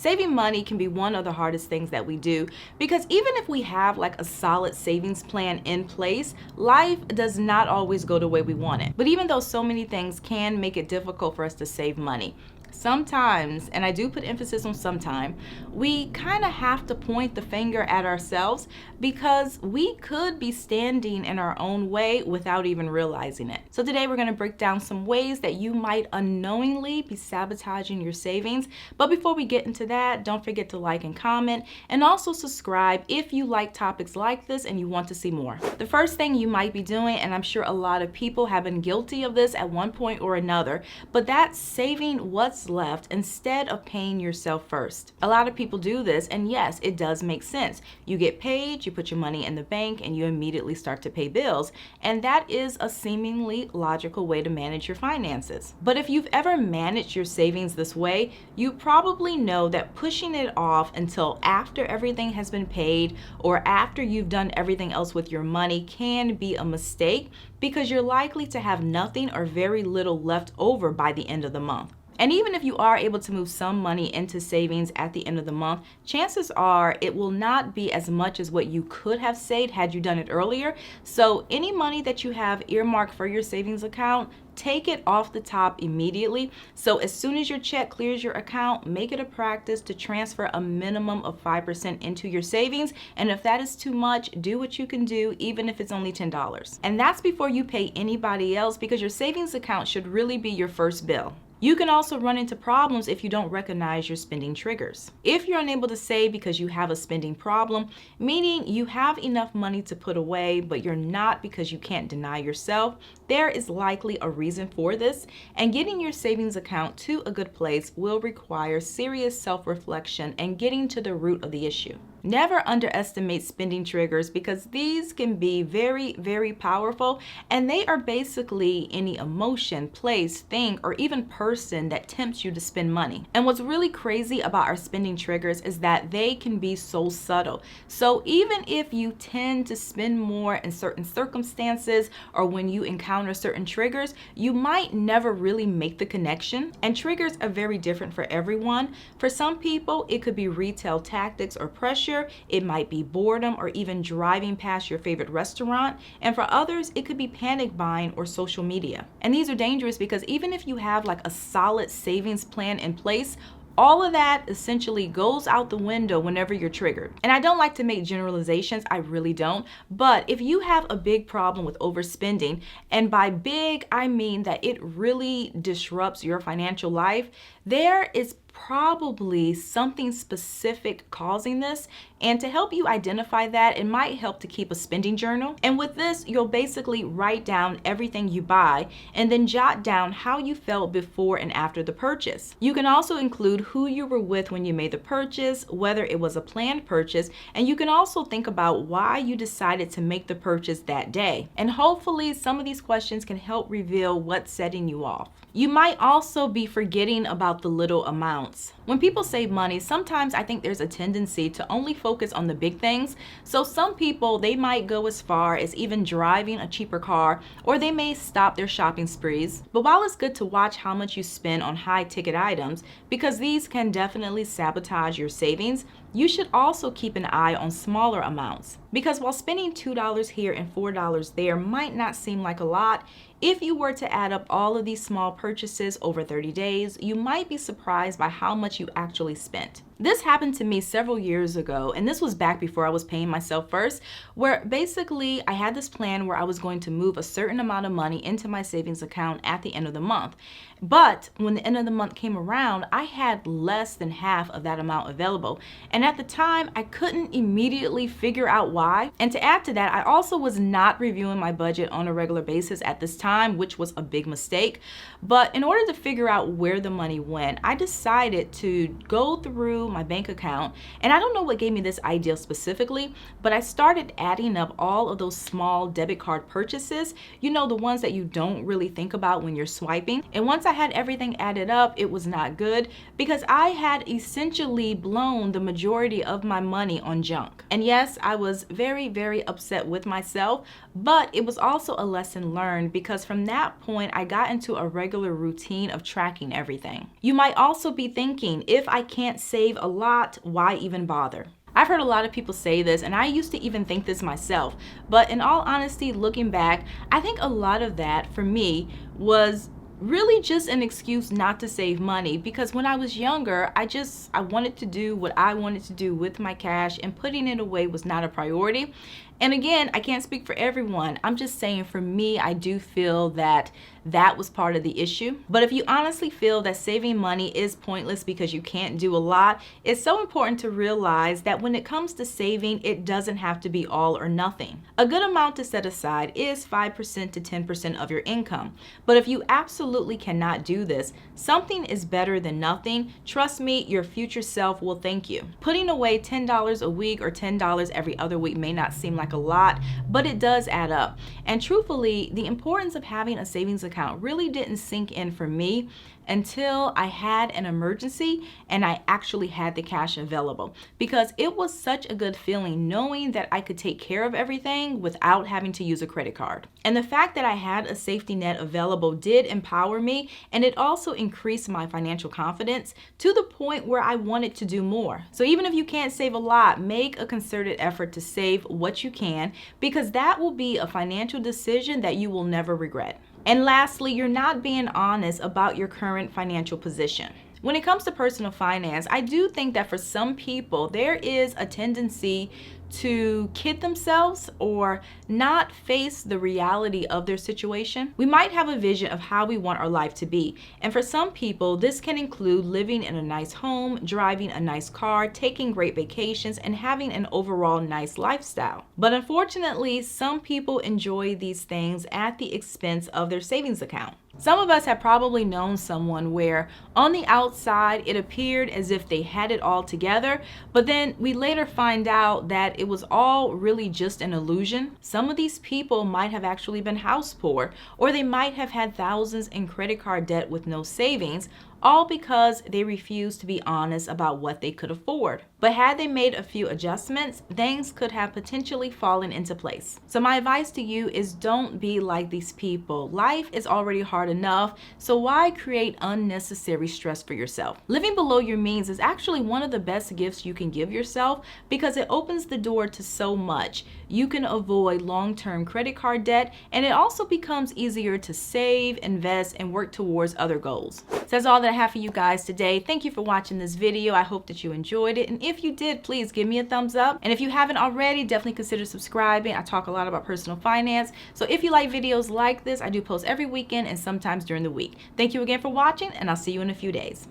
Saving money can be one of the hardest things that we do because even if we have like a solid savings plan in place, life does not always go the way we want it. But even though so many things can make it difficult for us to save money, sometimes, and I do put emphasis on sometime, we kind of have to point the finger at ourselves because we could be standing in our own way without even realizing it. So today we're going to break down some ways that you might unknowingly be sabotaging your savings. But before we get into that, don't forget to like and comment and also subscribe if you like topics like this and you want to see more. The first thing you might be doing, and I'm sure a lot of people have been guilty of this at one point or another, but that's saving what's left instead of paying yourself first. A lot of people do this, and yes, it does make sense. You get paid, you put your money in the bank, and you immediately start to pay bills, and that is a seemingly logical way to manage your finances. But if you've ever managed your savings this way, you probably know that pushing it off until after everything has been paid or after you've done everything else with your money can be a mistake because you're likely to have nothing or very little left over by the end of the month. And even if you are able to move some money into savings at the end of the month, chances are it will not be as much as what you could have saved had you done it earlier. So any money that you have earmarked for your savings account, take it off the top immediately. So as soon as your check clears your account, make it a practice to transfer a minimum of 5% into your savings. And if that is too much, do what you can do, even if it's only $10. And that's before you pay anybody else, because your savings account should really be your first bill. You can also run into problems if you don't recognize your spending triggers. If you're unable to save because you have a spending problem, meaning you have enough money to put away, but you're not because you can't deny yourself, there is likely a reason for this, and getting your savings account to a good place will require serious self-reflection and getting to the root of the issue. Never underestimate spending triggers because these can be very, very powerful, and they are basically any emotion, place, thing, or even person that tempts you to spend money. And what's really crazy about our spending triggers is that they can be so subtle. So even if you tend to spend more in certain circumstances or when you encounter certain triggers, you might never really make the connection. And triggers are very different for everyone. For some people, it could be retail tactics or pressure. It might be boredom or even driving past your favorite restaurant. And for others, it could be panic buying or social media. And these are dangerous because even if you have like a solid savings plan in place, all of that essentially goes out the window whenever you're triggered. And I don't like to make generalizations, I really don't. But if you have a big problem with overspending, and by big, I mean that it really disrupts your financial life, there is probably something specific causing this. And to help you identify that, it might help to keep a spending journal. And with this, you'll basically write down everything you buy and then jot down how you felt before and after the purchase. You can also include who you were with when you made the purchase, whether it was a planned purchase, and you can also think about why you decided to make the purchase that day. And hopefully some of these questions can help reveal what's setting you off. You might also be forgetting about the little amounts. When people save money, sometimes I think there's a tendency to only focus on the big things. So some people, they might go as far as even driving a cheaper car, or they may stop their shopping sprees. But while it's good to watch how much you spend on high ticket items, because these can definitely sabotage your savings, you should also keep an eye on smaller amounts. Because while spending $2 here and $4 there might not seem like a lot, if you were to add up all of these small purchases over 30 days, you might be surprised by how much you actually spent. This happened to me several years ago, and this was back before I was paying myself first, where basically I had this plan where I was going to move a certain amount of money into my savings account at the end of the month. But when the end of the month came around, I had less than half of that amount available. And at the time, I couldn't immediately figure out why. And to add to that, I also was not reviewing my budget on a regular basis at this time, which was a big mistake. But in order to figure out where the money went, I decided to go through my bank account. And I don't know what gave me this idea specifically, but I started adding up all of those small debit card purchases, you know, the ones that you don't really think about when you're swiping. And once I had everything added up, it was not good because I had essentially blown the majority of my money on junk. And yes, I was very, very upset with myself, but it was also a lesson learned because from that point, I got into a regular routine of tracking everything. You might also be thinking, if I can't save save a lot, why even bother? I've heard a lot of people say this, and I used to even think this myself. But in all honesty, looking back, I think a lot of that for me was really just an excuse not to save money, because when I was younger, I wanted to do what I wanted to do with my cash, and putting it away was not a priority. And again, I can't speak for everyone. I'm just saying for me, I do feel that that was part of the issue. But if you honestly feel that saving money is pointless because you can't do a lot, it's so important to realize that when it comes to saving, it doesn't have to be all or nothing. A good amount to set aside is 5% to 10% of your income. But if you absolutely cannot do this, something is better than nothing. Trust me, your future self will thank you. Putting away $10 a week or $10 every other week may not seem like a lot, but it does add up. And truthfully, the importance of having a savings account really didn't sink in for me until I had an emergency and I actually had the cash available, because it was such a good feeling knowing that I could take care of everything without having to use a credit card. And the fact that I had a safety net available did empower me, and it also increased my financial confidence to the point where I wanted to do more. So even if you can't save a lot, make a concerted effort to save what you can, because that will be a financial decision that you will never regret. And lastly, you're not being honest about your current financial position. When it comes to personal finance, I do think that for some people, there is a tendency to kid themselves or not face the reality of their situation. We might have a vision of how we want our life to be. And for some people, this can include living in a nice home, driving a nice car, taking great vacations, and having an overall nice lifestyle. But unfortunately, some people enjoy these things at the expense of their savings account. Some of us have probably known someone where on the outside it appeared as if they had it all together, but then we later find out that it was all really just an illusion. Some of these people might have actually been house poor, or they might have had thousands in credit card debt with no savings, all because they refused to be honest about what they could afford. But had they made a few adjustments, things could have potentially fallen into place. So my advice to you is don't be like these people. Life is already hard enough, so why create unnecessary stress for yourself? Living below your means is actually one of the best gifts you can give yourself, because it opens the door to so much. You can avoid long-term credit card debt, and it also becomes easier to save, invest, and work towards other goals. So that's all that I have for you guys today. Thank you for watching this video. I hope that you enjoyed it, and if you did, please give me a thumbs up. And if you haven't already, definitely consider subscribing. I talk a lot about personal finance, so if you like videos like this, I do post every weekend and sometimes during the week. Thank you again for watching, and I'll see you in a few days.